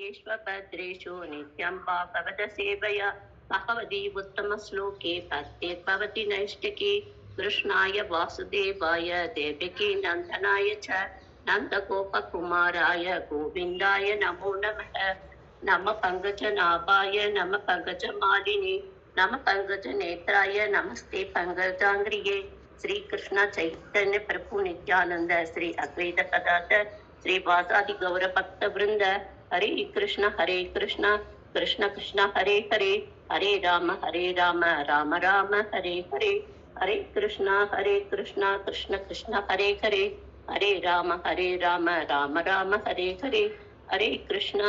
स्वभद्रेषु नित्यं भागवत सेवया भगवती उत्तमश्लोके पद्येर्भवति नैष्टिकी कृष्णाय वासुदेवाय देवकी नन्दनाय च नन्दगोपकुमाराय गोविन्दाय नमो नमः। नमः पंकजनाभाय नमः पंकजमालिनी नमः पंकजनेत्राय नमस्ते पंकजांग्रिये। श्री कृष्ण चैतन्य प्रभु नित्यानंद श्री अद्वैत गदाधर श्री वासादि गौर भक्त वृंद हरे कृष्ण कृष्ण कृष्ण हरे हरे हरे राम राम राम हरे हरे हरे कृष्ण कृष्ण कृष्ण हरे हरे हरे राम राम राम हरे हरे हरे कृष्ण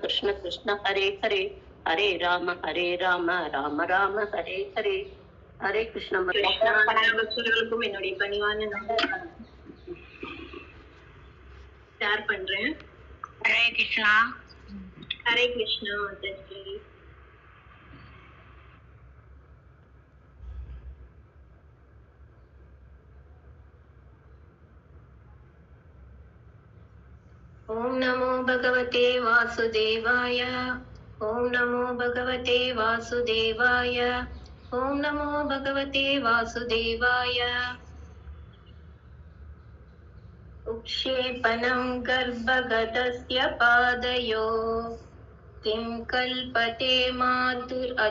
कृष्ण कृष्ण हरे हरे हरे राम राम राम हरे हरे हरे कृष्ण। பக்தர்களுக்கும் என்னுடைய பணிவான ஷேர் பண்றேன். ஹரே கிருஷ்ணா. ஹரே கிருஷ்ணா மாதாஜி. ஓம் நமோ பகவதே வாசுதேவாய. ஓம் நமோ பகவதே வாசுதேவாய. ஓம் நமோ பகவதே வாசுதேவாய. उक्षेपणं गर्भगतस्य पादयो किं कल्पते मातुरधोक्षजागसे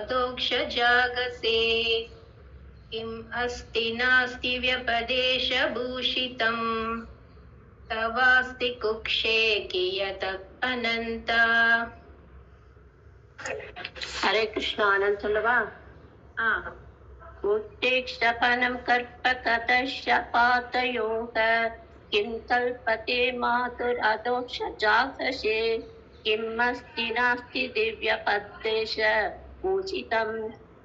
किम् अस्ति नास्ति व्यपदेशभूषितं तवास्ति कुक्षे कियतः अनन्त. हरे कृष्ण. आनंद சொல்லவா? उत्तेक्षपनं कर्पकतश्च पातयोः किं कल्पते मातुरधोक्षजागसे किम् अस्ति नास्ति दिव्यपद्देश पूजितं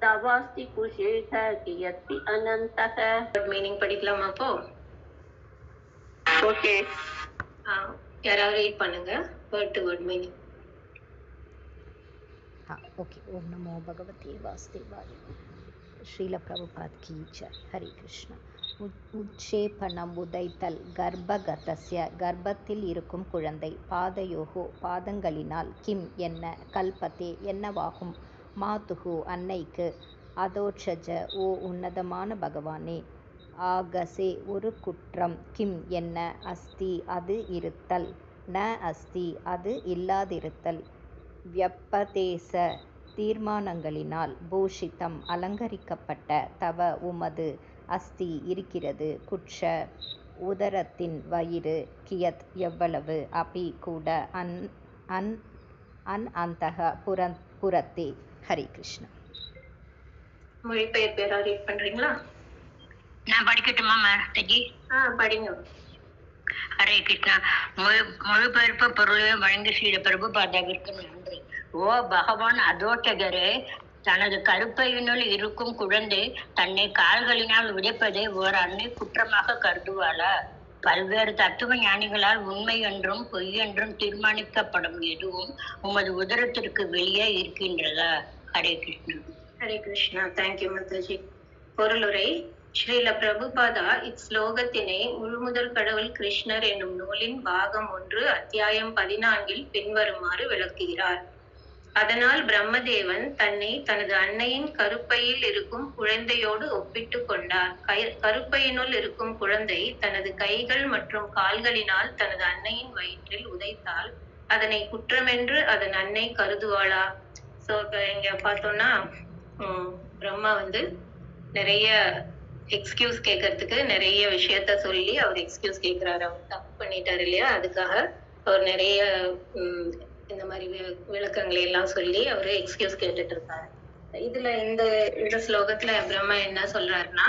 तवास्ति कुशेष कियति अनन्तः. மீனிங் படிக்கலாமா அப்போ? ஓகே, யாராவது ரீட் பண்ணுங்க word to word meaning. Okay. ஓம் நமோ பகவதே வாசுதேவாய. ஸ்ரீல பிரபுபாத் கி ஜெய். ஹரே கிருஷ்ணா. உட்சேபனம் உதைத்தல், கர்ப்பகதஸ்ய கர்ப்பத்தில் இருக்கும் குழந்தை, பாதயோகோ பாதங்களினால், கிம் என்ன, கல்பத்தே என்னவாகும், மாதுகு அன்னைக்கு, அதோட்சஜ ஓ உன்னதமான பகவானே, ஆகசே ஒரு குற்றம், கிம் என்ன, அஸ்தி அது இருத்தல், ந அஸ்தி அது இல்லாதிருத்தல், வியப்பதேச தீர்மானங்களினால், பூஷிதம் அலங்கரிக்கப்பட்ட, தவ உமது, அஸ்தி இருக்கிறது, குட்ச உதரத்தின் வயிறு, கியத் எவ்வளவு, அபி கூட, அன் அன் அன் அந்தக புறத்தே. ஹரே கிருஷ்ணா. மொழிபெயர்ப்பு யாராவது ரீட் பண்றீங்களா? நான் படிக்கட்டுமா மாதாஜி? படிங்க. ஹரே கிருஷ்ணா. மொழிபெயர்ப்பு பொருளையும் வழங்கி ஸ்ரீ பிரபுபாதாவிற்கு நன்றி. ஓ பகவான் அதோட்டகரே, தனது கருப்பையினுள் இருக்கும் குழந்தை தன்னை கால்களினால் உடைப்பதை ஓர் அன்னை குற்றமாக கருதுவாளா? பல்வேறு தத்துவ ஞானிகளால் உண்மை என்றும் பொய் என்றும் தீர்மானிக்கப்படும் எதுவும் உமது உதரத்திற்கு வெளியே இருக்கின்றதா? ஹரே கிருஷ்ணா. ஹரே கிருஷ்ணா. தேங்க்யூ மாதாஜி. பொருளுரை. ஸ்ரீல பிரபுபாதா இஸ்லோகத்தினை முழுமுதல் கடவுள் கிருஷ்ணர் என்னும் நூலின் பாகம் 1 அத்தியாயம் 14 பின்வருமாறு விளக்குகிறார். அதனால் பிரம்மதேவன் தன்னை தனது அன்னையின் கருப்பையில் இருக்கும் குழந்தையோடு ஒப்பிட்டு கொண்டார். கருப்பையினுள் இருக்கும் குழந்தை தனது கைகள் மற்றும் கால்களினால் தனது அன்னையின் வயிற்றில் உதைத்தால் அதனை குற்றமென்று அதன் அன்னை கருதுவாளா? சோ இப்ப இங்க பார்த்தோம்னா பிரம்மா நிறைய எக்ஸ்கியூஸ் கேட்கறதுக்கு நிறைய விஷயத்த சொல்லி அவர் எக்ஸ்கியூஸ் கேட்கிறாரு. அவர் தப்பு பண்ணிட்டாரு இல்லையா, அதுக்காக அவர் நிறைய இந்த மாதிரி விளக்கங்களை எல்லாம் சொல்லி அவரு எக்ஸ்கியூஸ் கேட்டுட்டு இருக்காரு. இதுல இந்த ஸ்லோகத்துல பிரம்மா என்ன சொல்றாருன்னா,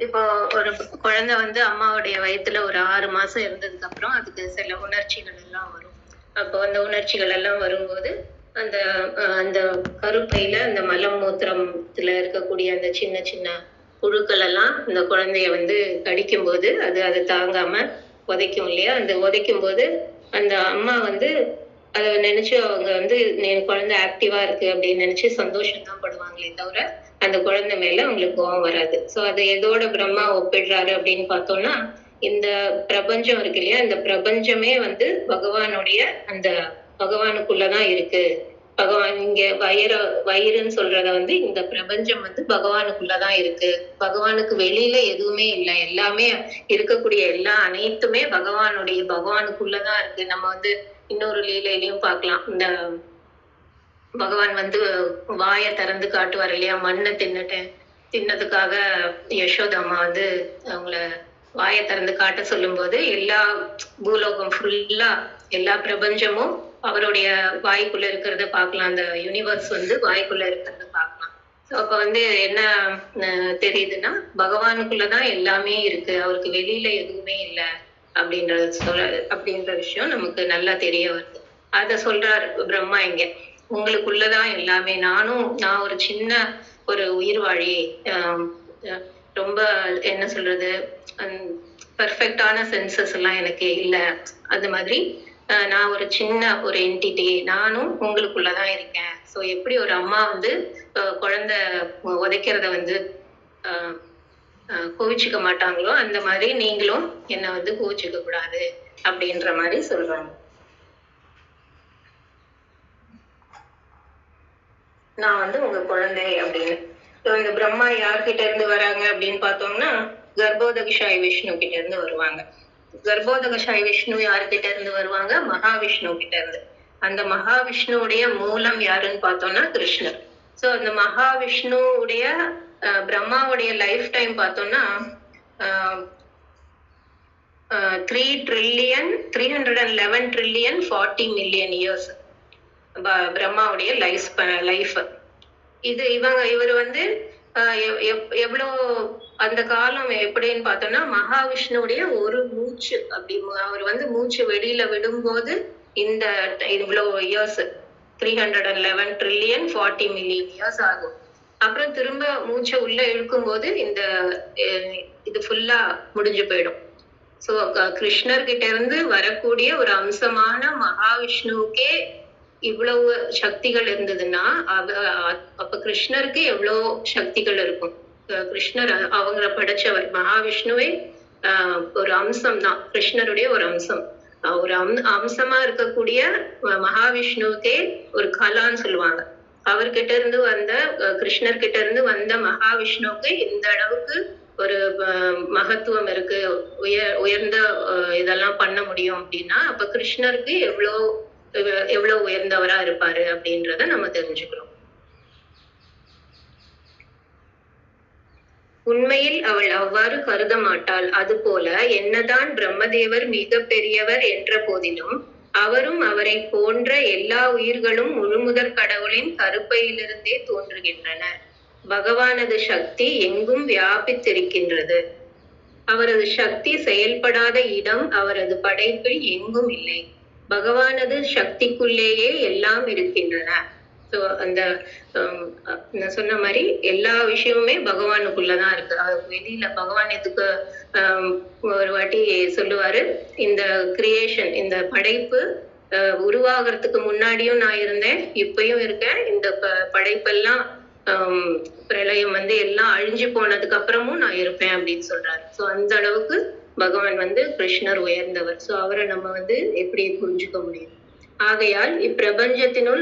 இப்போ ஒரு குழந்தை அம்மாவுடைய வயித்துல ஒரு 6 மாசம் இருந்ததுக்கு அப்புறம் அதுக்கு சில உணர்ச்சிகள் எல்லாம் வரும். அப்போ அந்த உணர்ச்சிகள் எல்லாம் வரும்போது அந்த அந்த கருப்பையில அந்த மலம் மூத்திரத்துல இருக்கக்கூடிய அந்த சின்ன சின்ன புழுக்கள் எல்லாம் இந்த குழந்தைய கடிக்கும் போது அது தாங்காம உதைக்கும் இல்லையா. அந்த உதைக்கும் போது அந்த அம்மா அதை நினைச்சு அவங்க குழந்தை ஆக்டிவா இருக்கு அப்படின்னு நினைச்சு சந்தோஷம் தான் படுவாங்களே தவிர அந்த குழந்தை மேல அவங்களுக்கு கோவம் வராது. சோ அது எதோட பிரம்மா ஒப்பிடுறாரு அப்படின்னு பார்த்தோம்னா, இந்த பிரபஞ்சம் இருக்கு இல்லையா, இந்த பிரபஞ்சமே வந்து பகவானுடைய அந்த பகவானுக்குள்ளதான் இருக்கு. பகவான் இங்க வயிறுன்னு சொல்றத வந்து இந்த பிரபஞ்சம் வந்து பகவானுக்குள்ளதான் இருக்கு. பகவானுக்கு வெளியில எதுவுமே இல்லை. எல்லாமே இருக்கக்கூடிய எல்லா அனைத்துமே பகவானுக்குள்ளதான் இருக்கு. நம்ம வந்து இன்னொரு லீலையிலயும் பார்க்கலாம். இந்த பகவான் வந்து வாயை திறந்து காட்டுவார் இல்லையா, மண்ணை தின்னதுக்காக யசோதம்மா வந்து அவங்கள வாயை திறந்து காட்ட சொல்லும் போது எல்லா பூலோகம் ஃபுல்லா எல்லா பிரபஞ்சமும் அவருடைய வாய்க்குள்ள இருக்கிறத பார்க்கலாம். அந்த யூனிவர்ஸ் வந்து வாய்க்குள்ள இருக்கிறத பார்க்கலாம். ஸோ அப்ப வந்து என்ன தெரியுதுன்னா, பகவானுக்குள்ளதான் எல்லாமே இருக்கு, அவருக்கு வெளியில எதுவுமே இல்லை அப்படின்ற விஷயம் நமக்கு நல்லா தெரிய வருது. அத சொல்றாரு பிரம்மா இங்க, உங்களுக்குள்ளதான் எல்லாமே. நான் ஒரு சின்ன ஒரு உயிர்வாழி, ரொம்ப என்ன சொல்றது, பர்ஃபெக்டான சென்சஸ் எல்லாம் எனக்கு இல்லை. அது மாதிரி நான் ஒரு சின்ன ஒரு என்டிட்டி, நானும் உங்களுக்குள்ளதான் இருக்கேன். ஸோ எப்படி ஒரு அம்மா வந்து குழந்தை உதைக்கிறத வந்து கோவிச்சுக்க மாட்டாங்களோ, அந்த மாதிரி நீங்களும் என்னை வந்து கோவிச்சுக்க கூடாது அப்படின்ற மாதிரி சொல்றாங்க. நான் வந்து உங்க குழந்தை அப்படின்னு. இந்த பிரம்மா யார்கிட்ட இருந்து வராங்க அப்படின்னு பார்த்தோம்னா, கர்ப்போதகசாயி விஷ்ணு கிட்ட இருந்து வருவாங்க. கர்ப்போதகசாயி விஷ்ணு யாருக்கிட்ட இருந்து வருவாங்க? மகாவிஷ்ணு கிட்ட இருந்து. அந்த மகாவிஷ்ணுவுடைய மூலம் யாருன்னு பார்த்தோம்னா கிருஷ்ணர். சோ அந்த மகாவிஷ்ணுவுடைய பிரம்மாவுடைய லைஃப் டைம் பார்த்தோம்னா 311 trillion 40 million இயர்ஸ் பிரம்மாவுடைய லைஃப். இவர் வந்து எவ்வளோ அந்த காலம் எப்படின்னு பார்த்தோம்னா, மகாவிஷ்ணுடைய ஒரு மூச்சு அப்படி அவர் வந்து மூச்சு வெளியில விடும்போது இந்த இவ்வளோ இயர்ஸ் 311 trillion 40 million இயர்ஸ் ஆகும். அப்புறம் திரும்ப மூச்சை உள்ள இழுக்கும் போது இது ஃபுல்லா முடிஞ்சு போயிடும். சோ கிருஷ்ணர்கிட்ட இருந்து வரக்கூடிய ஒரு அம்சமான மகாவிஷ்ணுவுக்கே இவ்வளவு சக்திகள் இருந்ததுன்னா, அப்ப கிருஷ்ணருக்கு எவ்வளவு சக்திகள் இருக்கும். கிருஷ்ணர் அவங்கள படைச்சவர். மகாவிஷ்ணுவே ஒரு அம்சம் தான், கிருஷ்ணருடைய ஒரு அம்சம். ஒரு அம்சமா இருக்கக்கூடிய மகாவிஷ்ணுவுக்கே ஒரு கலான்னு சொல்லுவாங்க. அவர்கிட்ட இருந்து வந்த கிருஷ்ணர்கிட்ட இருந்து வந்த மகாவிஷ்ணுவுக்கு இந்த அளவுக்கு ஒரு மகத்துவம் இருக்கு, உயர்ந்த இதெல்லாம் பண்ண முடியும் அப்படின்னா, அப்ப கிருஷ்ணருக்கு எவ்வளவு உயர்ந்தவரா இருப்பாரு அப்படின்றத நம்ம தெரிஞ்சுக்கிறோம். உண்மையில் அவள் அவ்வாறு கருத மாட்டாள். அதுபோல என்னதான் பிரம்மதேவர் மிக பெரியவர் என்ற போதிலும் அவரும் அவரை போன்ற எல்லா உயிர்களும் முழுமுதற் கடவுளின் கருப்பையிலிருந்தே தோன்றுகின்றன. பகவானது சக்தி எங்கும் வியாபித்திருக்கின்றது. அவரது சக்தி செயல்படாத இடம் அவரது படைப்பில் எங்கும் இல்லை. பகவானது சக்திக்குள்ளேயே எல்லாம் இருக்கின்றன. ஸோ அந்த நான் சொன்ன மாதிரி எல்லா விஷயமுமே பகவானுக்குள்ளதான் இருக்கு. வெளியில பகவான் இதுக்கு ஒரு வாட்டி சொல்லுவாரு, இந்த கிரியேஷன், இந்த படைப்பு உருவாகிறதுக்கு முன்னாடியும் நான் இருந்தேன், இப்பயும் இருக்கேன். இந்த படைப்பெல்லாம் பிரளயம் வந்து எல்லாம் அழிஞ்சு போனதுக்கு அப்புறமும் நான் இருப்பேன் அப்படின்னு சொல்றாரு. ஸோ அந்த அளவுக்கு பகவான் வந்து கிருஷ்ணர் உயர்ந்தவர். ஸோ அவரை நம்ம வந்து எப்படி புரிஞ்சுக்க முடியும்? ஆகையால் இப்பிரபஞ்சத்தினுள்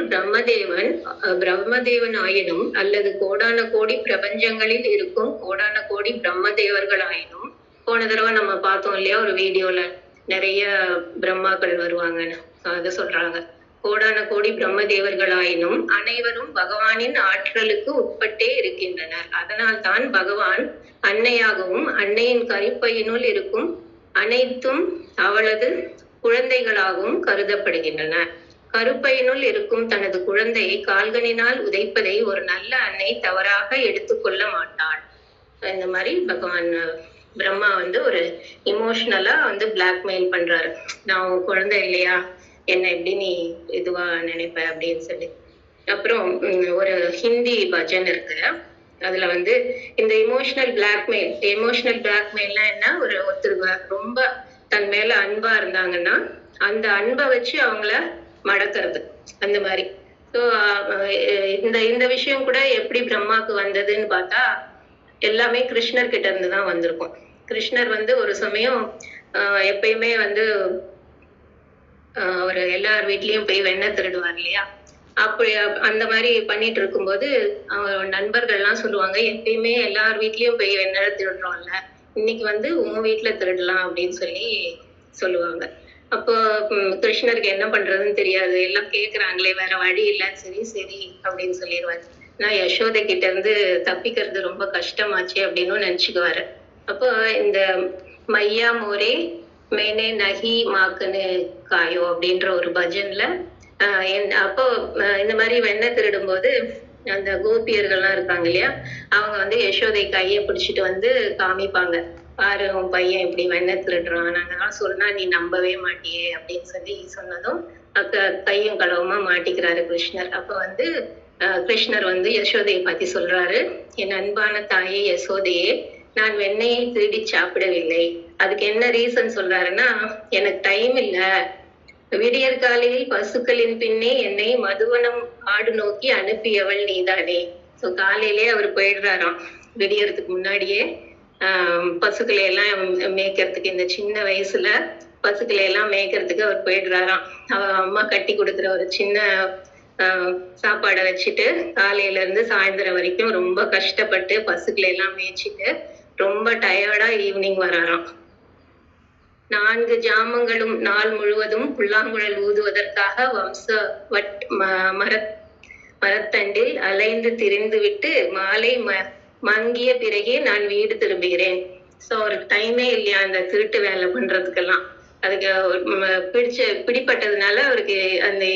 பிரம்மதேவன் ஆயினும் அல்லது கோடான கோடி பிரபஞ்சங்களில் இருக்கும் கோடான கோடி பிரம்மதேவர்கள் ஆயினும், போன தடவை நம்ம பார்த்தோம் இல்லையா ஒரு வீடியோல, நிறைய பிரம்மாக்கள் வருவாங்கன்னு அதை சொல்றாங்க. கோடான கோடி பிரம்மதேவர்களாயினும் அனைவரும் பகவானின் ஆற்றலுக்கு உட்பட்டே இருக்கின்றனர். அதனால் தான் பகவான் அன்னையாகவும் அன்னையின் கருப்பையினுள் இருக்கும் அனைத்தும் அவளது குழந்தைகளாகவும் கருதப்படுகின்றன. கருப்பையினுள் இருக்கும் தனது குழந்தையை கால்களினால் உதைப்பதை ஒரு நல்ல அன்னை தவறாக எடுத்துக்கொள்ள மாட்டாள். இந்த மாதிரி பகவான் பிரம்மா வந்து ஒரு இமோஷனலா வந்து பிளாக்மெயில் பண்றாரு. நான் உன் குழந்தை இல்லையா, என்ன எப்படி நீ இதுவா நினைப்ப அப்படின்னு சொல்லி. அப்புறம் ஒரு ஹிந்தி பஜன் இருக்கு, அதுல வந்து இந்த இமோஷனல் பிளாக்மெயில்னா என்ன, ஒருத்தர் ரொம்ப தன் மேல அன்பா இருந்தாங்கன்னா அந்த அன்பை வச்சு அவங்கள மடக்கிறது, அந்த மாதிரி. ஸோ இந்த விஷயம் கூட எப்படி பிரம்மாக்கு வந்ததுன்னு பார்த்தா எல்லாமே கிருஷ்ணர் கிட்ட இருந்து தான் வந்திருக்கும். கிருஷ்ணர் வந்து ஒரு சமயம் எப்பயுமே வந்து அவர் எல்லார் வீட்லயும் போய் வெண்ணெய் திருடுவார் இல்லையா. அப்படி அந்த மாதிரி பண்ணிட்டு இருக்கும்போது அவர் நண்பர்கள்லாம் சொல்லுவாங்க, எப்பயுமே எல்லார் வீட்லயும் போய் வெண்ணெய் திருடுறோம்ல, இன்னைக்கு வந்து உன் வீட்டுல திருடலாம் அப்படின்னு சொல்லி சொல்லுவாங்க. அப்போ கிருஷ்ணருக்கு என்ன பண்றதுன்னு தெரியாது, எல்லாம் கேக்குறாங்களே வேற வழி இல்லை, சரி சரி அப்படின்னு சொல்லிடுவாரு. நான் யசோதை கிட்ட இருந்து தப்பிக்கிறது ரொம்ப கஷ்டமாச்சு அப்படின்னு நினைச்சுக்குவாரு. அப்போ இந்த மையா மோரே மேனே நகி மாக்குன்னு காயோ அப்படின்ற ஒரு பஜன்ல அப்போ இந்த மாதிரி வெண்ணெய் திருடும் போது அந்த கோபியர்கள்லாம் இருக்காங்க இல்லையா, அவங்க வந்து யசோதை கையை பிடிச்சிட்டு வந்து காமிப்பாங்க, பாரு உன் பையன் இப்படி வெண்ணெய் திருடுறான், நாங்கெல்லாம் சொன்னா நீ நம்பவே மாட்டியே அப்படின்னு சொல்லி சொன்னதும் கையும் களவுமா மாட்டிக்கிறாரு கிருஷ்ணர். அப்ப வந்து கிருஷ்ணர் வந்து யசோதையை பத்தி சொல்றாரு, என் அன்பான தாயே யசோதையே, நான் வெண்ணெயை திருடி சாப்பிடவில்லை. அதுக்கு என்ன ரீசன் சொல்றாருன்னா, எனக்கு டைம் இல்ல, விடியற் காலையில் பசுக்களின் பின்னே என்னை மதுவனம் ஆடு நோக்கி அனுப்பியவள் நீதானே. சோ காலையிலே அவர் போயிடுறாராம், விடியறதுக்கு முன்னாடியே பசுக்களை எல்லாம் மேய்க்கிறதுக்கு, இந்த சின்ன வயசுல பசுக்களை எல்லாம் மேய்க்கிறதுக்கு அவர் போயிடுறாராம். அம்மா கட்டி கொடுக்குற ஒரு சின்ன சாப்பாடை வச்சுட்டு காலையில இருந்து சாயந்தரம் வரைக்கும் ரொம்ப கஷ்டப்பட்டு பசுக்களை எல்லாம் மேய்ச்சிட்டு ரொம்ப டயர்டா ஈவினிங் வராராம். 4 ஜாமங்களும் நாள் முழுவதும் புல்லாங்குழல் ஊதுவதற்காக வம்ச மரத்தண்டில் அலைந்து திரிந்து விட்டு மாலை மங்கிய பிறகே நான் வீடு திரும்புகிறேன். சோ அவருக்கு டைமே இல்லையா அந்த திருட்டு வேலை பண்றதுக்கெல்லாம். அதுக்கு பிடிப்பட்டதுனால அவருக்கு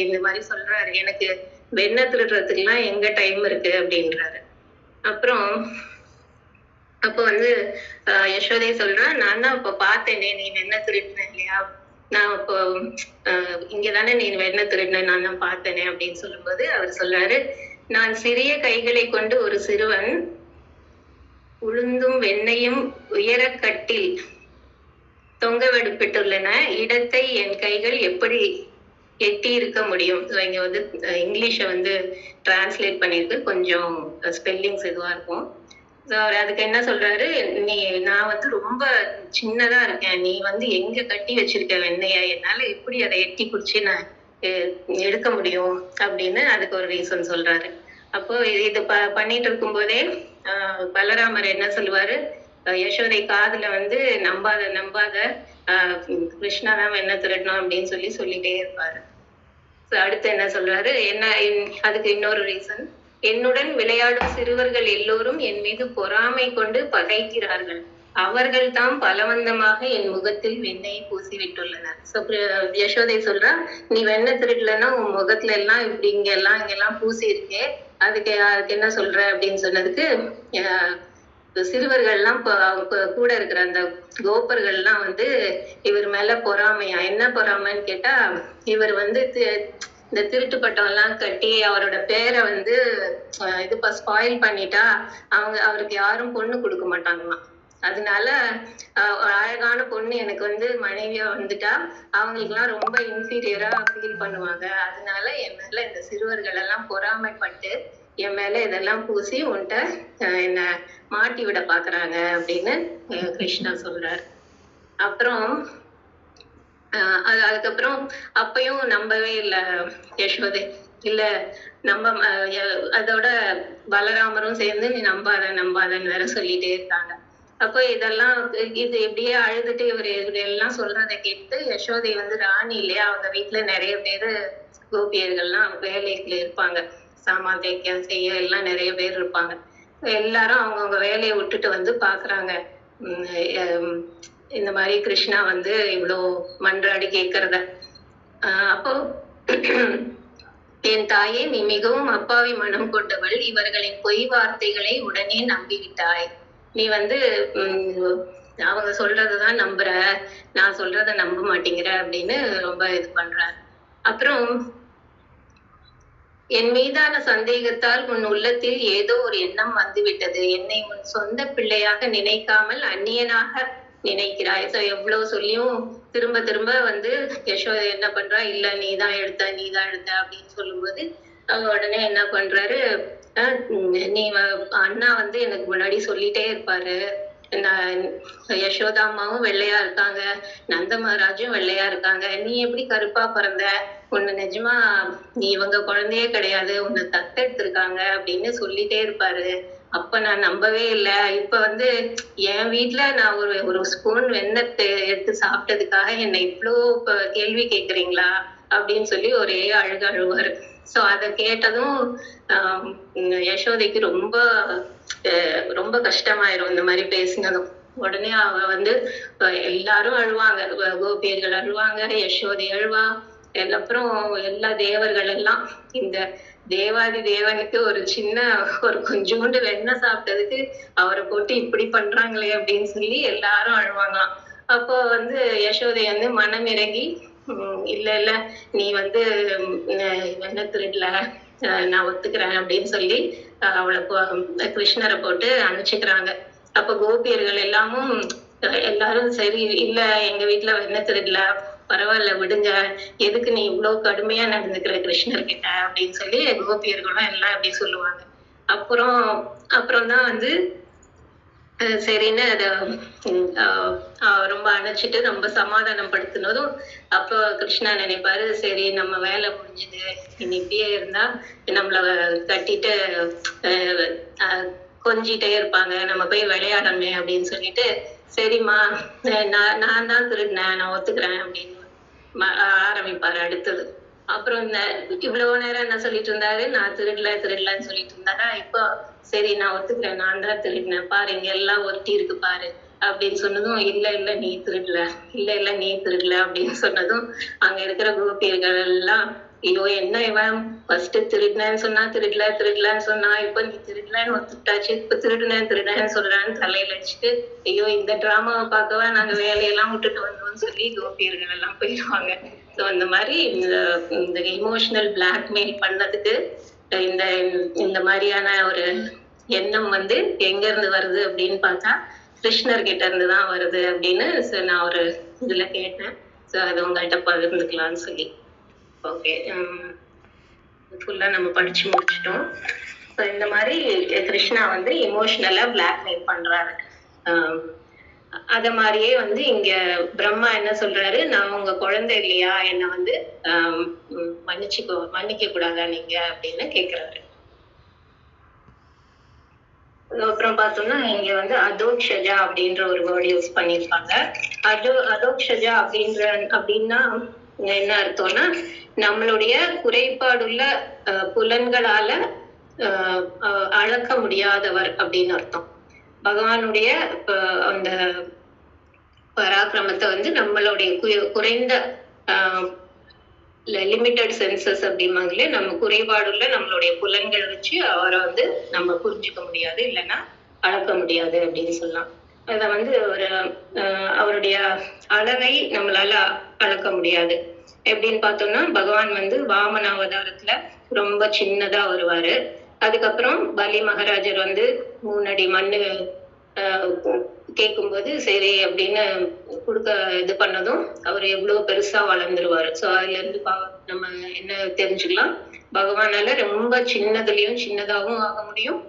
இந்த மாதிரி சொல்றாரு, எனக்கு வெண்ணெய் திருடுறதுக்கு எல்லாம் எங்க டைம் இருக்கு அப்படின்றாரு. அப்புறம் அப்போ வந்து யசோதை சொல்றா, நான் தான் இப்ப பார்த்தேனே நீ வெண்ணெய் திருடின இல்லையா, நான் இப்போ இங்கதானே நீ வெண்ணெய் திருடின, நான் தான் பார்த்தேனே அப்படின்னு சொல்லும்போது அவர் சொல்றாரு, நான் சிறிய கைகளை கொண்டு ஒரு சிறுவன் உளுந்தும் வெண்ணையும் உயர கட்டில் தொங்க விடப்பட்டுள்ளன, இடத்தை என் கைகள் எப்படி எட்டி இருக்க முடியும். இங்க வந்து இங்கிலீஷை வந்து டிரான்ஸ்லேட் பண்ணிருக்கு, கொஞ்சம் ஸ்பெல்லிங்ஸ் இதுவா இருக்கும். அதுக்கு என்ன சொல்றாரு, நான் வந்து ரொம்ப சின்னதா இருக்கேன், நீ வந்து எங்க கட்டி வச்சிருக்க வெண்ணைய, என்னால எப்படி அதை எட்டி பிடிச்சி நான் எடுக்க முடியும் அப்படின்னு அதுக்கு ஒரு ரீசன் சொல்றாரு. அப்போ இது பண்ணிட்டு இருக்கும் போதே பலராமர் என்ன சொல்லுவாரு, யசோதை காதுல வந்து நம்பாத நம்பாத, கிருஷ்ணா தான் வெண்ணெய் திருடணும் அப்படின்னு சொல்லிட்டே இருப்பாரு. அடுத்து என்ன சொல்றாரு, அதுக்கு இன்னொரு ரீசன், என்னுடன் விளையாடும் சிறுவர்கள் எல்லோரும் என் மீது பொறாமை கொண்டு பகைக்கிறார்கள், அவர்கள் தாம் பலவந்தமாக என் முகத்தில் வெண்ணெயை பூசி விட்டுள்ளனர். யசோதை சொல்றா, நீ வெண்ணெய் திருடலன்னா உன் முகத்துல எல்லாம் இப்படி இங்கெல்லாம் பூசி இருக்கே, அதுக்கு என்ன சொல்ற அப்படின்னு சொன்னதுக்கு சிறுவர்கள்லாம் கூட இருக்கிற அந்த கோபர்கள்லாம் வந்து இவர் மேல பொறாமையா, என்ன பொறாமைன்னு கேட்டா, இவர் வந்து இந்த திருட்டு பட்டம் எல்லாம் கட்டி அவரோட பேரை வந்து ஸ்பாயில் பண்ணிட்டா அவருக்கு யாரும் பொண்ணு கொடுக்க மாட்டாங்களாம். அதனால அழகான பொண்ணு எனக்கு வந்து மனைவியா வந்துட்டா அவங்களுக்கு எல்லாம் ரொம்ப இன்ஃபீரியரா ஃபீல் பண்ணுவாங்க, அதனால என் மேல இந்த சிறுவர்கள் எல்லாம் பொறாமைப்பட்டு என் மேல இதெல்லாம் பூசி உன்கிட்ட என்ன மாட்டி விட பாக்குறாங்க அப்படின்னு கிருஷ்ணா சொல்றாரு. அப்புறம் அதுக்கப்புறம் அப்பயும் நம்பவே இல்லை யசோதை, இல்ல நம்ம அதோட பலராமரும் சேர்ந்து நீ நம்பாதன்னு வேற சொல்லிட்டே இருக்காங்க. அப்போ இது எப்படியே அழுதுட்டு இவர் எல்லாம் சொல்றதை கேட்டு யசோதை வந்து ராணி இல்லையா, அவங்க வீட்டுல நிறைய பேரு கோபியர்கள்லாம் வேலைக்குள்ள இருப்பாங்க, சாமான் தேய்க்க செய்ய எல்லாம் நிறைய பேர் இருப்பாங்க. எல்லாரும் அவங்கவுங்க வேலையை விட்டுட்டு வந்து பாக்குறாங்க, இந்த மாதிரி கிருஷ்ணா வந்து இவ்வளோ மன்றாடி கேட்கறத. அப்போ என் தாயே, நீ மிகவும் அப்பாவி மனம் கொண்டவள், இவர்களின் பொய் வார்த்தைகளை உடனே நம்பிவிட்டாய், நீ வந்து அவங்க சொல்றதுதான் நம்புற, நான் சொல்றத நம்ப மாட்டேங்கிற அப்படின்னு ரொம்ப இது பண்ற. அப்புறம் என் மீதான சந்தேகத்தால் உன் உள்ளத்தில் ஏதோ ஒரு எண்ணம் வந்துவிட்டது, என்னை உன் சொந்த பிள்ளையாக நினைக்காமல் அந்நியனாக நினைக்கிறாய். எவ்வளவு சொல்லியும் திரும்ப திரும்ப வந்து யசோதை என்ன பண்றா, இல்ல நீதான் எடுத்த அப்படின்னு சொல்லும்போது உடனே என்ன பண்றாரு, நீ அண்ணா வந்து எனக்கு முன்னாடி சொல்லிட்டே இருப்பாரு, யசோதா அம்மாவும் வெள்ளையா இருக்காங்க, நந்த மகாராஜும் வெள்ளையா இருக்காங்க, நீ எப்படி கருப்பா பிறந்த, உன்னை நிஜமா நீ இவங்க குழந்தையே கிடையாது, உன்னை தத்தெடுத்திருக்காங்க அப்படின்னு சொல்லிட்டே இருப்பாரு. அப்ப நான் நம்பவே இல்லை. இப்ப என் வீட்டுல நான் ஒரு ஒரு ஸ்பூன் வெண்ணெய் எடுத்து சாப்பிட்டதுக்காக என்னை இவ்வளோ கேள்வி கேக்குறீங்களா அப்படின்னு சொல்லி ஒரே அழுவாரு. சோ அத கேட்டதும் யசோதைக்கு ரொம்ப ரொம்ப கஷ்டமாயிரும் இந்த மாதிரி பேசினதும். உடனே அவ எல்லாரும் அழுவாங்க, கோபியர்கள் அழுவாங்க, யசோதை அழுவா, அப்புறம் எல்லா தேவர்கள் எல்லாம். இந்த தேவாதி தேவனுக்கு ஒரு சின்ன ஒரு கொஞ்சோண்டு வெண்ணெய் சாப்பிட்டதுக்கு அவரை போட்டு இப்படி பண்றாங்களே அப்படின்னு சொல்லி எல்லாரும் அழுவாங்களாம். அப்போ யசோதை மனம் இறங்கி, இல்ல இல்ல நீ வெண்ணெய் திருடல, நான் ஒத்துக்கிறேன் அப்படின்னு சொல்லி அவளை கிருஷ்ணரை போட்டு அனுப்பிச்சுக்கிறாங்க. அப்ப கோபியர்கள் எல்லாரும் சரி, இல்ல எங்க வீட்டுல வெண்ணெய் திருடல, பரவாயில்ல விடுங்க, எதுக்கு நீ இவ்வளவு கடுமையா நடந்துக்கிற கிருஷ்ணர் கிட்ட அப்படின்னு சொல்லி கோபியர்களும் எல்லாம் அப்படி சொல்லுவாங்க. அப்புறம் தான் சரின்னு அத ரொம்ப அணைச்சிட்டு ரொம்ப சமாதானம் படுத்தினதும் அப்போ கிருஷ்ணா நினைப்பாரு, சரி நம்ம வேலை முடிஞ்சது, இனி இப்படியே இருந்தா நம்மள கட்டிட்டு கொஞ்சிட்டே இருப்பாங்க, நம்ம போய் விளையாடணுமே அப்படின்னு சொல்லிட்டு, சரிம்மா நான் தான் திருடினேன், நான் ஒத்துக்கிறேன் அப்படின்னு ஆரம்பிப்பாரு அடுத்தது. அப்புறம் இவ்வளவு நேரம் என்ன சொல்லிட்டு இருந்தாரு, நான் திருடலன்னு சொல்லிட்டு இருந்தாரா, இப்போ சரி நான் ஒத்துக்கிறேன், நான் தான் திருடினேன், பாரு இங்க எல்லாம் ஒட்டி இருக்கு பாரு அப்படின்னு சொன்னதும், இல்ல இல்ல நீ திருடல, இல்ல இல்ல நீ திருடல அப்படின்னு சொன்னதும் அங்க இருக்கிற கோபியர்கள் எல்லாம், ஐயோ என்ன இவன் ஃபர்ஸ்ட் திருடினேன்னு சொன்னா, திருடலன்னு சொன்னா, இப்ப நீ திருடலன்னு ஒத்துட்டாச்சு, இப்ப திருடுனேன்னு சொல்றான்னு தலையில வச்சுட்டு, ஐயோ இந்த டிராமாவை பார்க்கவா நாங்க வேலையெல்லாம் விட்டுட்டு வந்தோம்னு சொல்லி கோபியர்கள் எல்லாம் போயிடுவாங்க. ஸோ அந்த மாதிரி இந்த இமோஷனல் பிளாக்மெயில் பண்ணதுக்கு இந்த மாதிரியான ஒரு எண்ணம் எங்க இருந்து வருது அப்படின்னு பார்த்தா கிருஷ்ணர் கிட்ட இருந்து தான் வருது அப்படின்னு நான் ஒரு இதுல கேட்டேன். ஸோ அது உங்கள்கிட்ட பகிர்ந்துக்கலாம்னு சொல்லி. ஓகே, ஃபுல்லா நம்ம படிச்சு முடிச்சிட்டோம். ஸோ இந்த மாதிரி கிருஷ்ணா இமோஷனலா பிளாக்மெயில் பண்றாரு. அத மாதிரியே இங்க பிரம்மா என்ன சொல்றாரு, நான் உங்க குழந்தை இல்லையா, என்ன மன்னிக்க கூடாதா நீங்க அப்படின்னு கேக்குறாரு. அப்புறம் பார்த்தோம்னா இங்க அதோக்ஷஜா அப்படின்ற ஒரு வேர்ட் யூஸ் பண்ணிருப்பாங்க. அதோக்ஷஜா அப்படின்னா என்ன அர்த்தம்னா, நம்மளுடைய குறைபாடுள்ள புலன்களால அளக்க முடியாதவர் அப்படின்னு அர்த்தம். பகவானுடைய அந்த பராக்கிரமத்தை நம்மளுடைய குறைந்த லிமிட்டட் சென்சஸ் அப்படிம்பாங்களே, நம்ம குறைபாடுள்ள நம்மளுடைய புலன்கள் வச்சு அவரை நம்ம புரிஞ்சுக்க முடியாது, இல்லைன்னா அளக்க முடியாது அப்படின்னு சொல்லலாம். அத ஒரு அவருடைய அளவை நம்மளால அளக்க முடியாது. எப்படின்னு பார்த்தோம்னா, பகவான் வாமன அவதாரத்துல ரொம்ப சின்னதா வருவாரு. அதுக்கப்புறம் பலி மகாராஜர் 3 அடி மண்ணு கேட்கும்போது சரி அப்படின்னு இது பண்ணதும் அவர் எவ்வளவு பெருசா வளர்ந்துருவாரு. சோ அதுல இருந்து நம்ம என்ன தெரிஞ்சுக்கலாம், பகவானால ரொம்ப சின்னதுலயும் சின்னதாவும் ஆக முடியும்,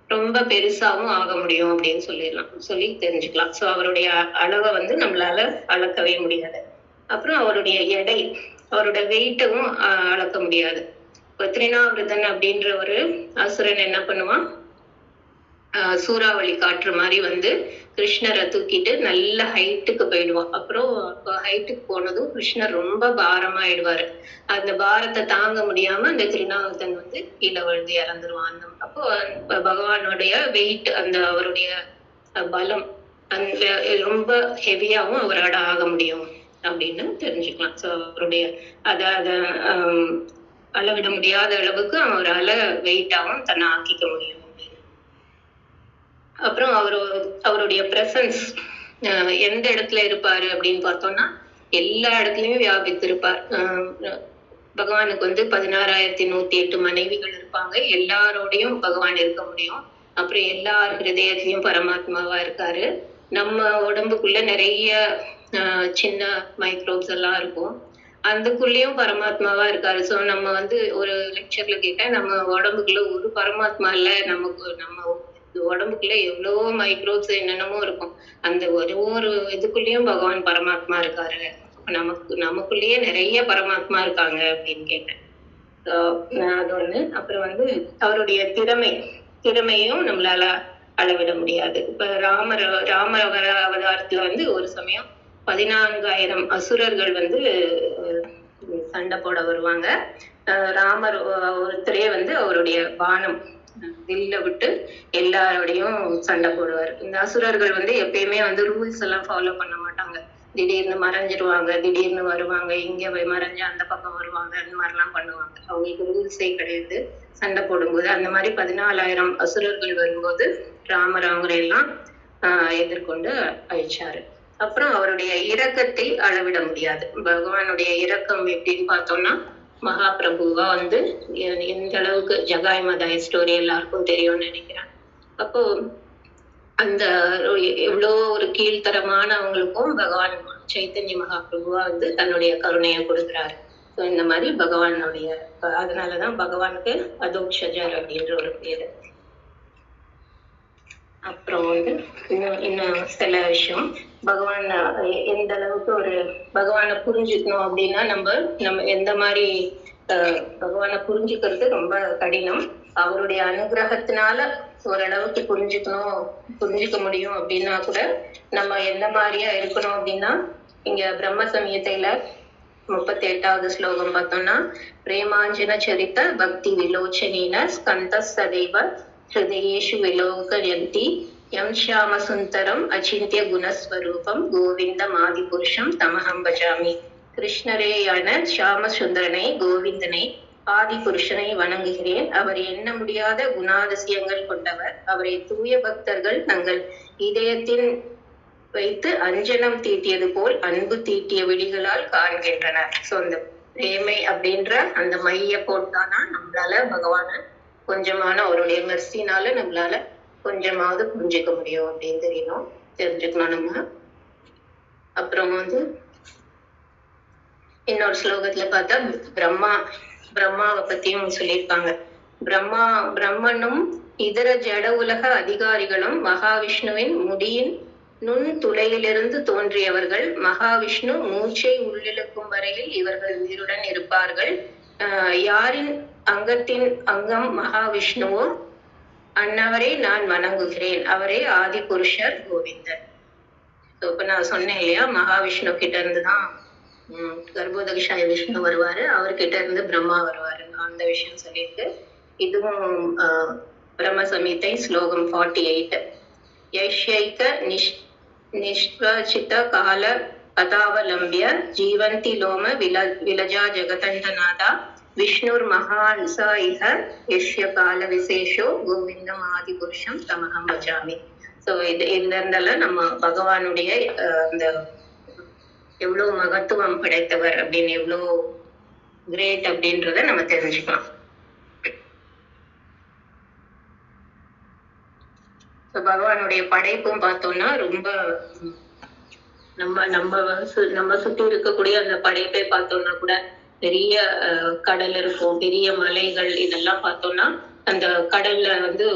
ரொம்ப பெருசாவும் ஆக முடியும் அப்படின்னு சொல்லி தெரிஞ்சுக்கலாம். சோ அவருடைய அளவை நம்மளால அளக்கவே முடியாது. அப்புறம் அவருடைய எடை, அவரோட வெயிட்டும் அளக்க முடியாது. திருநாவிரதன் அப்படின்ற ஒரு அசுரன் என்ன பண்ணுவான், சூறாவளி காற்று மாதிரி கிருஷ்ணரை தூக்கிட்டு நல்ல ஹைட்டுக்கு போயிடுவான். அப்புறம் ஹைட்டுக்கு போனதும் கிருஷ்ணர் ரொம்ப பாரமாயிடுவாரு. அந்த பாரத்தை தாங்க முடியாம அந்த திருநாவுதன் கீழே விழுந்து இறந்துருவான். அப்போ பகவானுடைய வெயிட், அந்த அவருடைய பலம் ரொம்ப ஹெவியாவும் அவரோட ஆக முடியும் அப்படின்னு தெரிஞ்சுக்கலாம். ஸோ அவருடைய அத அளவிட முடியாத அளவுக்கு அவரால் வெயிட்டாவும் தன்னை ஆக்கிக்க முடியும். அப்புறம் அவருடைய பிரசன்ஸ் எந்த இடத்துல இருப்பாரு அப்படின்னு பார்த்தோம்னா, எல்லா இடத்துலயுமே வியாபித்திருப்பார். பகவானுக்கு 16,108 மனைவிகள் இருப்பாங்க. எல்லாரோடையும் பகவான் இருக்க முடியும். அப்புறம் எல்லார் ஹிருதயத்திலயும் பரமாத்மாவா இருக்காரு. நம்ம உடம்புக்குள்ள நிறைய சின்ன மைக்ரோப்ஸ் எல்லாம் இருக்கும், அதுக்குள்ளேயும் பரமாத்மாவா இருக்காரு. ஸோ நம்ம ஒரு லெக்சர்ல கேட்டேன், நம்ம உடம்புக்குள்ள ஒரு பரமாத்மா இல்ல, நம்ம உடம்புக்குள்ள எவ்வளவோ மைக்ரோப்ஸ் என்னென்னமோ இருக்கும். அந்த ஒரு இதுக்குள்ளேயும் பகவான் பரமாத்மா இருக்காரு. நமக்குள்ளேயே நிறைய பரமாத்மா இருக்காங்க அப்படின்னு கேட்டேன். அது ஒண்ணு. அப்புறம் அவருடைய திறமையும் நம்மளால அளவிட முடியாது. இப்ப ராமர் அவதாரத்துல ஒரு சமயம் 14,000 அசுரர்கள் சண்டை போட வருவாங்க. ராமர் ஒருத்தரே அவருடைய பானம் வில்ல விட்டு எல்லாரோடையும் சண்டை போடுவார். இந்த அசுரர்கள் எப்பயுமே ரூல்ஸ் எல்லாம் ஃபாலோ பண்ண மாட்டாங்க. திடீர்னு மறைஞ்சிருவாங்க, திடீர்னு வருவாங்க, இங்க போய் மறைஞ்சு அந்த பக்கம் வருவாங்க, அந்த மாதிரிலாம் பண்ணுவாங்க. அவங்களுக்கு ரூல்ஸே கிடையாது. சண்டை போடும்போது அந்த மாதிரி 14,000 அசுரர்கள் வரும்போது ராமர் அவங்களையெல்லாம் எதிர்கொண்டு அழிச்சாரு. அப்புறம் அவருடைய இரக்கத்தை அளவிட முடியாது. பகவானுடைய இரக்கம் எப்படின்னு பார்த்தோம்னா, மகாபிரபுவா எந்த அளவுக்கு ஜகாய் மதாய் ஸ்டோரி எல்லாருக்கும் தெரியும்னு நினைக்கிறேன். அப்போ அந்த எவ்வளோ ஒரு கீழ்த்தரமானவங்களுக்கும் பகவான் சைத்தன்ய மகாபிரபுவா தன்னுடைய கருணையை கொடுக்குறாரு. ஸோ இந்த மாதிரி பகவானுடைய அதனாலதான் பகவானுக்கு அதோக்ஷஜர் அப்படின்ற ஒரு பேரு. அப்புறம் இன்னும் சில விஷயம், பகவான் எந்த அளவுக்கு பகவானை புரிஞ்சுக்கணும் அப்படின்னா நம்ம எந்த மாதிரி பகவானை புரிஞ்சுக்கிறது ரொம்ப கடினம். அவருடைய அனுகிரகத்தினால ஓரளவுக்கு புரிஞ்சுக்க முடியும் அப்படின்னா கூட நம்ம எந்த மாதிரியா இருக்கணும் அப்படின்னா, இங்க பிரம்ம சமயத்தையில 38வது ஸ்லோகம் பார்த்தோம்னா, பிரேமாஞ்சன சரித்த பக்தி விலோச்சனேன ஸ்கந்த சதைவ ஹிருதயேஷு விலோகயந்தி யம் ஷியாம சுந்தரம் அச்சிந்திய குணஸ்வரூபம் கோவிந்தம் ஆதி புருஷம் தமஹம் பஜாமி. கிருஷ்ணரேயான ஷியாம சுந்தரனை, கோவிந்தனை, ஆதி புருஷனை வணங்குகிறேன். அவர் எண்ண முடியாத குணாதிசயங்கள் கொண்டவர். அவரை தூய பக்தர்கள் தங்கள் இதயத்தின் வைத்து அஞ்சனம் தீட்டியது போல் அன்பு தீட்டிய விழிகளால் காண்கின்றனர். ஸோ அந்த பிரேமை அப்படின்ற அந்த மைய போட்டானா நம்மளால பகவான கொஞ்சமான அவருடைய மெர்சினால நம்மளால கொஞ்சமாவது புரிஞ்சுக்க முடியும் அப்படின்னு தெரிஞ்சுக்கணும் நம்ம. அப்புறம் இன்னொரு ஸ்லோகத்துல பார்த்தா பிரம்மாவை பத்தியும் சொல்லியிருக்காங்க. பிரம்மனும் இதர ஜட உலக அதிகாரிகளும் மகாவிஷ்ணுவின் முடியின் நுண் துளையிலிருந்து தோன்றியவர்கள். மகாவிஷ்ணு மூச்சை உள்ளிழுக்கும் வரையில் இவர்கள் உயிருடன் இருப்பார்கள். யாரின் அங்கத்தின் அங்கம் மகாவிஷ்ணுவோ அன்னவரை நான் வணங்குகிறேன். அவரே ஆதி புருஷர் கோவிந்தர். இப்ப நான் சொன்னேன் இல்லையா, மகாவிஷ்ணு கிட்ட இருந்துதான் கர்ப்போதகிஷாய விஷ்ணு வருவாரு, அவர்கிட்ட இருந்து பிரம்மா வருவாரு. அந்த விஷயம் சொல்லியிருக்கு. இதுவும் பிரம்ம சமீதை ஸ்லோகம் 48. யஷ்யைக நிஷ்வசித கால கதாவலம்பிய ஜீவந்தி லோம விலஜா ஜெகதண்டநாதா விஷ்ணுர் மகான்சா இஹ யஷ்ய கால விசேஷோ கோவிந்தம் ஆதி புருஷம் தமஹம் பஜாமி. ஸோ இதுல இருந்தெல்லாம் நம்ம பகவானுடைய அந்த எவ்வளவு மகத்துவம் படைத்தவர் அப்படின்னு, எவ்வளவு கிரேட் அப்படின்றத நம்ம தெரிஞ்சுக்கலாம். பகவானுடைய படைப்பும் பார்த்தோம்னா ரொம்ப நம்ம சுத்தி இருக்கக்கூடிய அந்த படைப்பை பார்த்தோம்னா கூட பெரிய கடல் இருக்கும், பெரிய மலைகள், இதெல்லாம் பார்த்தோம்னா அந்த கடல்ல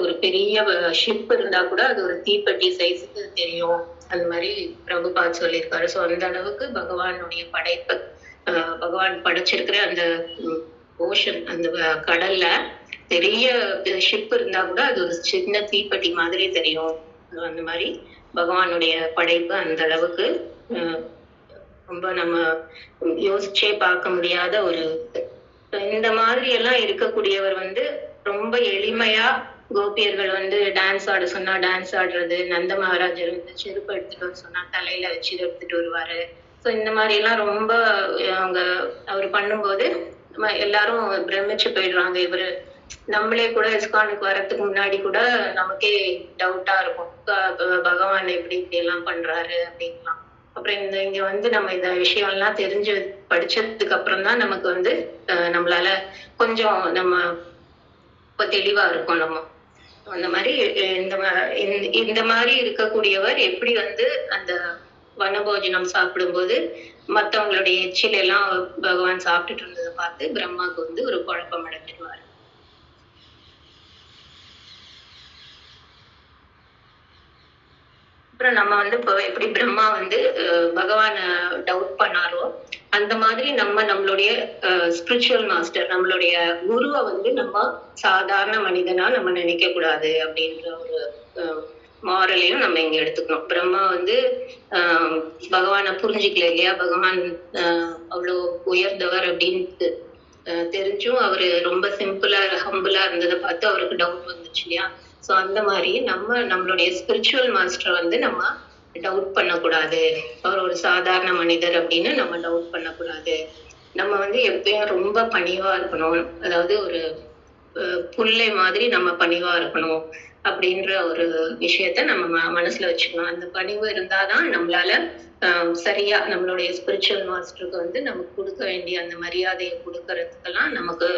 ஒரு பெரிய ஷிப் இருந்தா கூட அது ஒரு தீப்பெட்டி சைஸுக்கு தெரியும். அந்த மாதிரி பிரபுபாத் சொல்லியிருக்காரு. ஸோ அந்த அளவுக்கு பகவானுடைய படைப்பு, பகவான் படைச்சிருக்கிற அந்த ஓஷன், அந்த கடல்ல பெரிய ஷிப் இருந்தா கூட அது ஒரு சின்ன தீப்பெட்டி மாதிரி தெரியும். அந்த மாதிரி பகவானுடைய படைப்பு அந்த அளவுக்கு ரொம்ப நம்ம யோசிச்சே பார்க்க முடியாத ஒரு. இந்த மாதிரி எல்லாம் இருக்கக்கூடியவர் ரொம்ப எளிமையா கோபியர்கள் டான்ஸ் ஆட சொன்னா டான்ஸ் ஆடுறது, நந்த மகாராஜர் செருப்பு எடுத்துட்டு வர சொன்னா தலையில வச்சு எடுத்துட்டு வருவாரு. ஸோ இந்த மாதிரி எல்லாம் ரொம்ப அவர் பண்ணும்போது எல்லாரும் பிரமிச்சு போயிடுறாங்க. இவரு நம்மளே கூட இஸ்கானுக்கு வர்றதுக்கு முன்னாடி கூட நமக்கே டவுட்டா இருக்கும், பகவான் இப்படி எல்லாம் பண்றாரு அப்படின்லாம். அப்புறம் இங்க நம்ம இந்த விஷயம் எல்லாம் படிச்சதுக்கு அப்புறம் தான் நமக்கு நம்மளால கொஞ்சம் நம்ம தெளிவா இருக்கும். நம்ம அந்த மாதிரி இந்த மாதிரி இருக்கக்கூடியவர் எப்படி அந்த வனபோஜனம் சாப்பிடும்போது மத்தவங்களுடைய எச்சில் எல்லாம் பகவான் சாப்பிட்டுட்டு இருந்ததை பார்த்து பிரம்மாவுக்கு ஒரு குழப்பம் அடைஞ்சிடுவாரு. அப்புறம் நம்ம வந்து இப்போ எப்படி பிரம்மா வந்து பகவான டவுட் பண்ணாரோ அந்த மாதிரி நம்மளுடைய ஸ்பிரிச்சுவல் மாஸ்டர், நம்மளுடைய குருவை வந்து நம்ம சாதாரண மனிதனா நம்ம நினைக்க கூடாது அப்படின்ற ஒரு மாரலையும் நம்ம இங்க எடுத்துக்கணும். பிரம்மா வந்து பகவானை புரிஞ்சுக்கல இல்லையா, பகவான் அவ்வளோ உயர்ந்தவர் அப்படின்னு தெரிஞ்சும் அவரு ரொம்ப சிம்பிளா ஹம்பிளா இருந்ததை பார்த்து அவருக்கு டவுட் வந்துச்சு இல்லையா. சோ அந்த மாதிரி நம்மளுடைய ஸ்பிரிச்சுவல் மாஸ்டர் வந்து நம்ம டவுட் பண்ணக்கூடாது. அவர் ஒரு சாதாரண மனிதர் அப்படின்னு நம்ம டவுட் பண்ணக்கூடாது. நம்ம வந்து எப்பயும் ரொம்ப பணிவா இருக்கணும். அதாவது ஒரு புள்ளை மாதிரி நம்ம பணிவா இருக்கணும் அப்படின்ற ஒரு விஷயத்த நம்ம மனசுல வச்சுக்கணும். அந்த பணிவு இருந்தாதான் நம்மளால சரியா நம்மளுடைய ஸ்பிரிச்சுவல் மாஸ்டருக்கு வந்து நமக்கு கொடுக்க வேண்டிய அந்த மரியாதையை கொடுக்கறதுக்கெல்லாம் நமக்கு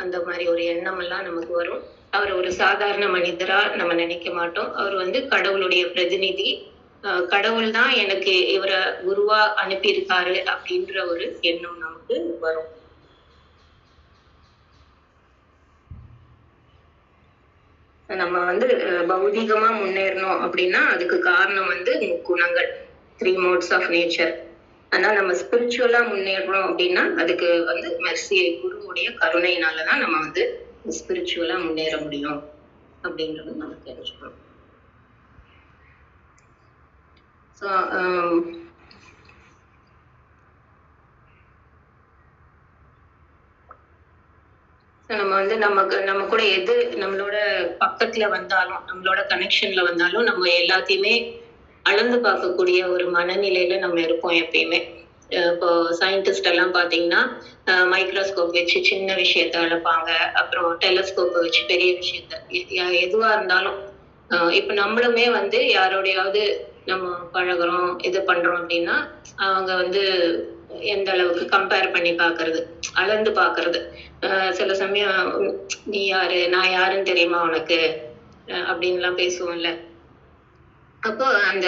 அந்த மாதிரி ஒரு எண்ணம் எல்லாம் நமக்கு வரும். அவர் ஒரு சாதாரண மனிதரா நம்ம நினைக்க மாட்டோம். அவர் வந்து கடவுளுடைய பிரதிநிதி. கடவுள் தான் எனக்கு இவரை குருவா அனுப்பியிருக்காரு அப்படின்ற ஒரு எண்ணம் நமக்கு வரும். நம்ம வந்து பௌதிகமா முன்னேறணும் அப்படின்னா அதுக்கு காரணம் வந்து முக்குணங்கள், 3 modes of nature. ஆனா நம்ம ஸ்பிரிச்சுவலா முன்னேறணும் அப்படின்னா அதுக்கு வந்து மெர்சி, குருவுடைய கருணையினாலதான் நம்ம வந்து ஸ்பிரிச்சுவலா முன்னேற முடியும் அப்படின்றது நம்ம தெரிஞ்சுக்கணும். ஸோ நம்ம வந்து நம்ம கூட எது நம்மளோட பக்கத்துல வந்தாலும், நம்மளோட கனெக்ஷன்ல வந்தாலும் நம்ம எல்லாத்தையுமே அளந்து பார்க்கக்கூடிய ஒரு மனநிலையில நம்ம இருப்போம் எப்பயுமே. இப்போ சயின்டிஸ்ட் எல்லாம் பாத்தீங்கன்னா மைக்ரோஸ்கோப் வச்சு சின்ன விஷயத்த அளப்பாங்க, அப்புறம் டெலஸ்கோப்பை வச்சு பெரிய விஷயத்த, எதுவா இருந்தாலும். இப்ப நம்மளுமே வந்து யாரோடையாவது நம்ம பழகுறோம், இது பண்றோம் அப்படின்னா அவங்க வந்து எந்த அளவுக்கு கம்பேர் பண்ணி பாக்குறது, அளந்து பாக்குறது. சில சமயம் நீ யாரு, நான் யாருன்னு தெரியுமா உனக்கு அப்படின்னு எல்லாம் பேசுவோம்ல. அப்போ அந்த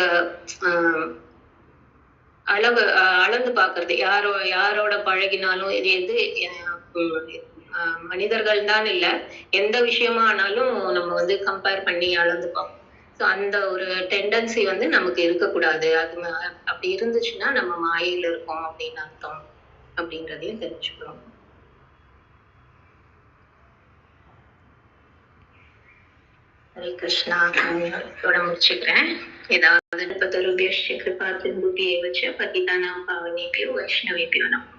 அளந்து பாக்குறது, யாரோட பழகினாலும் இது எது மனிதர்கள் தான் இல்ல, எந்த விஷயமா ஆனாலும் நம்ம வந்து கம்பேர் பண்ணி அளந்து பார்ப்போம். ஸோ அந்த ஒரு டெண்டன்சி வந்து நமக்கு இருக்கக்கூடாது. அது அப்படி இருந்துச்சுன்னா நம்ம மாயையில இருக்கோம் அப்படின்னு அர்த்தம் அப்படின்றதையும் தெரிஞ்சுக்கிறோம். ஹரே கிருஷ்ணா. இதோட முடிச்சுக்கிறேன். ஏதாவது கிருபா சிந்து வச்சு பகிதானாம் பாவனேபியோ வைஷ்ணவேபியோ நமः.